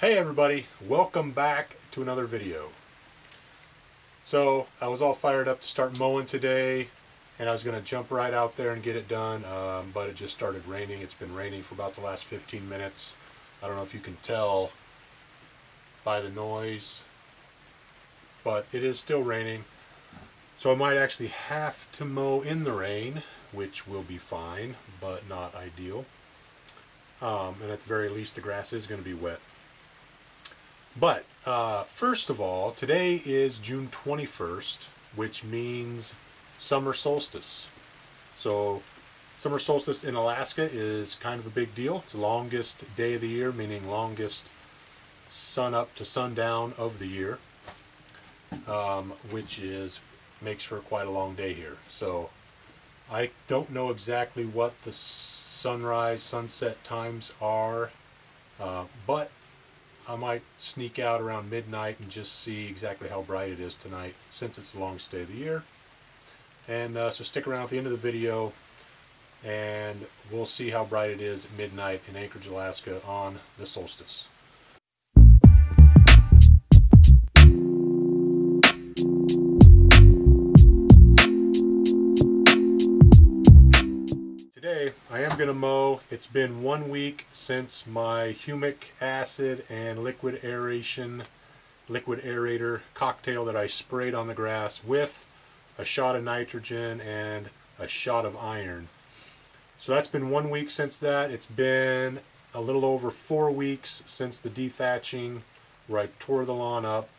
Hey everybody, welcome back to another video. So I was all fired up to start mowing today, and I was going to jump right out there and get it done, but it just started raining. It's been raining for about the last 15 minutes. I don't know if you can tell by the noise, but it is still raining. So I might actually have to mow in the rain, which will be fine, but not ideal. And at the very least the grass is going to be wet. But first of all, today is June 21st, which means summer solstice. So summer solstice in Alaska is kind of a big deal. It's the longest day of the year, meaning longest sun up to sundown of the year, which makes for quite a long day here. So I don't know exactly what the sunrise, sunset times are, but I might sneak out around midnight and just see exactly how bright it is tonight, since it's the longest day of the year. And so stick around at the end of the video and we'll see how bright it is at midnight in Anchorage, Alaska on the solstice. Today I am going to mow. It's been 1 week since my humic acid and liquid aerator cocktail that I sprayed on the grass with a shot of nitrogen and a shot of iron. So that's been 1 week since that. It's been a little over 4 weeks since the dethatching, where I tore the lawn up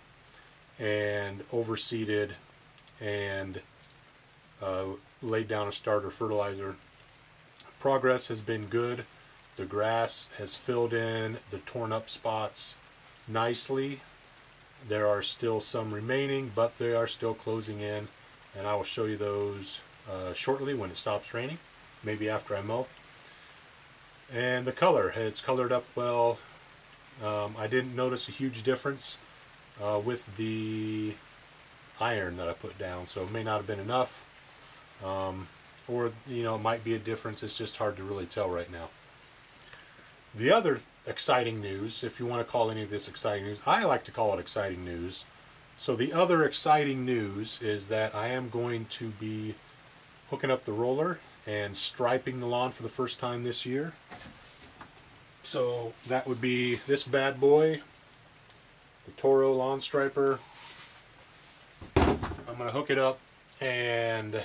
and overseeded and laid down a starter fertilizer. Progress has been good. The grass has filled in the torn up spots nicely. There are still some remaining, but they are still closing in, and I will show you those shortly when it stops raining, maybe after I mow. And the color, it's colored up well. I didn't notice a huge difference with the iron that I put down, so it may not have been enough. Or, you know, it might be a difference. It's just hard to really tell right now. The other exciting news, if you want to call any of this exciting news, I like to call it exciting news. So the other exciting news is that I am going to be hooking up the roller and striping the lawn for the first time this year. So that would be this bad boy, the Toro lawn striper. I'm going to hook it up and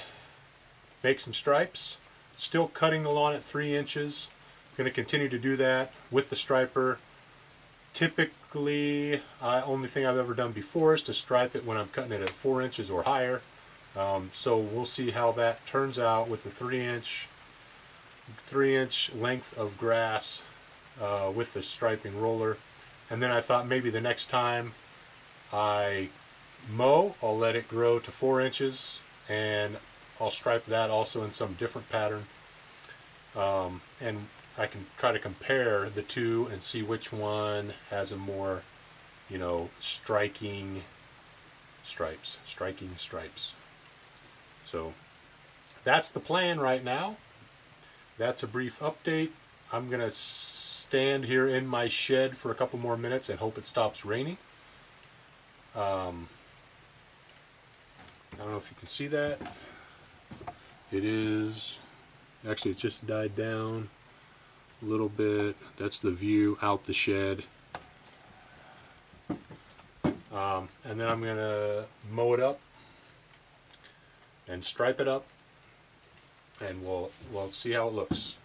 make some stripes. Still cutting the lawn at 3 inches. I'm going to continue to do that with the striper. Typically, only thing I've ever done before is to stripe it when I'm cutting it at 4 inches or higher. So we'll see how that turns out with the 3 inch length of grass with the striping roller. And then I thought maybe the next time I mow, I'll let it grow to 4 inches and I'll stripe that also in some different pattern, and I can try to compare the two and see which one has a more, you know, striking stripes. So that's the plan right now. That's a brief update. I'm gonna stand here in my shed for a couple more minutes and hope it stops raining. I don't know if you can see that. It is, actually it's just died down a little bit. That's the view out the shed. And then I'm going to mow it up and stripe it up, and we'll see how it looks.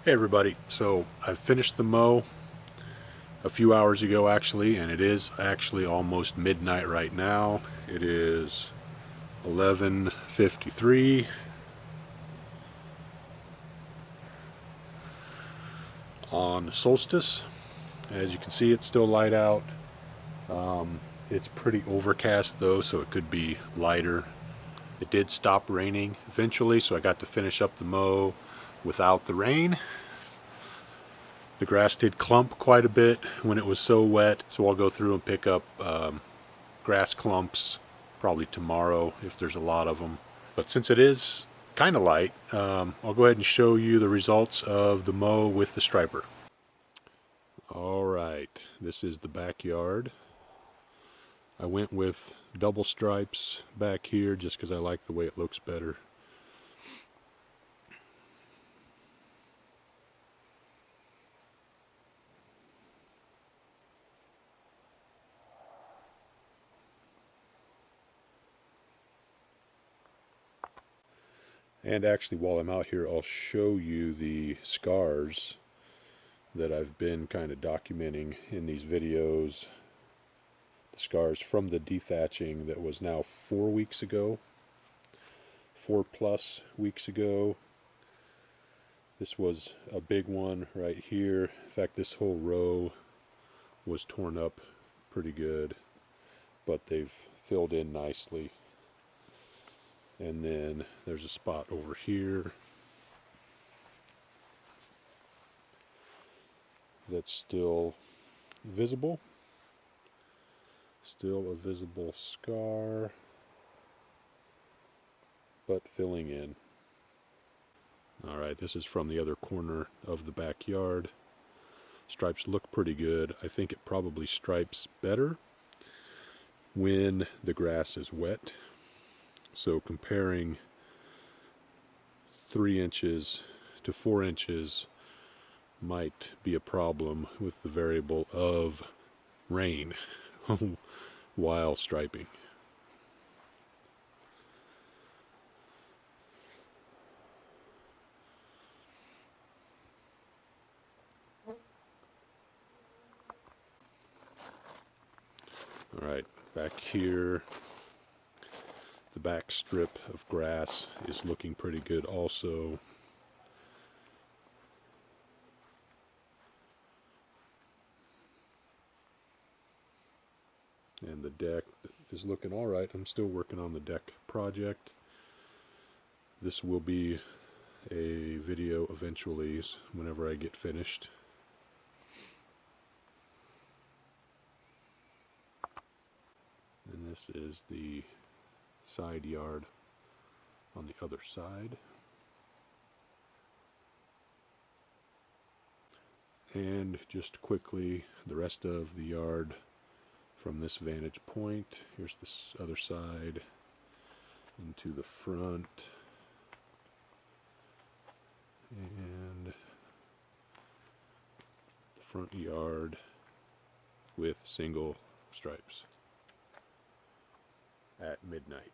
Hey everybody, so I finished the mow a few hours ago actually, and it is actually almost midnight right now. It is 11:53 on Solstice. As you can see, it's still light out. It's pretty overcast though, so it could be lighter. It did stop raining eventually, so I got to finish up the mow without the rain. The grass did clump quite a bit when it was so wet, so I'll go through and pick up grass clumps probably tomorrow if there's a lot of them. But since it is kind of light, I'll go ahead and show you the results of the mow with the striper. Alright, this is the backyard. I went with double stripes back here just because I like the way it looks better. And actually, while I'm out here, I'll show you the scars that I've been kind of documenting in these videos. The scars from the dethatching that was now 4 weeks ago, 4+ weeks ago. This was a big one right here. In fact, this whole row was torn up pretty good, but they've filled in nicely. And then there's a spot over here that's still visible. Still a visible scar, but filling in. Alright, this is from the other corner of the backyard. Stripes look pretty good. I think it probably stripes better when the grass is wet. So comparing 3 inches to 4 inches might be a problem with the variable of rain while striping. Alright, back here, the back strip of grass is looking pretty good also. And the deck is looking alright. I'm still working on the deck project. This will be a video eventually whenever I get finished. And this is the side yard on the other side. And just quickly, the rest of the yard from this vantage point. Here's this other side into the front. And the front yard with single stripes at midnight.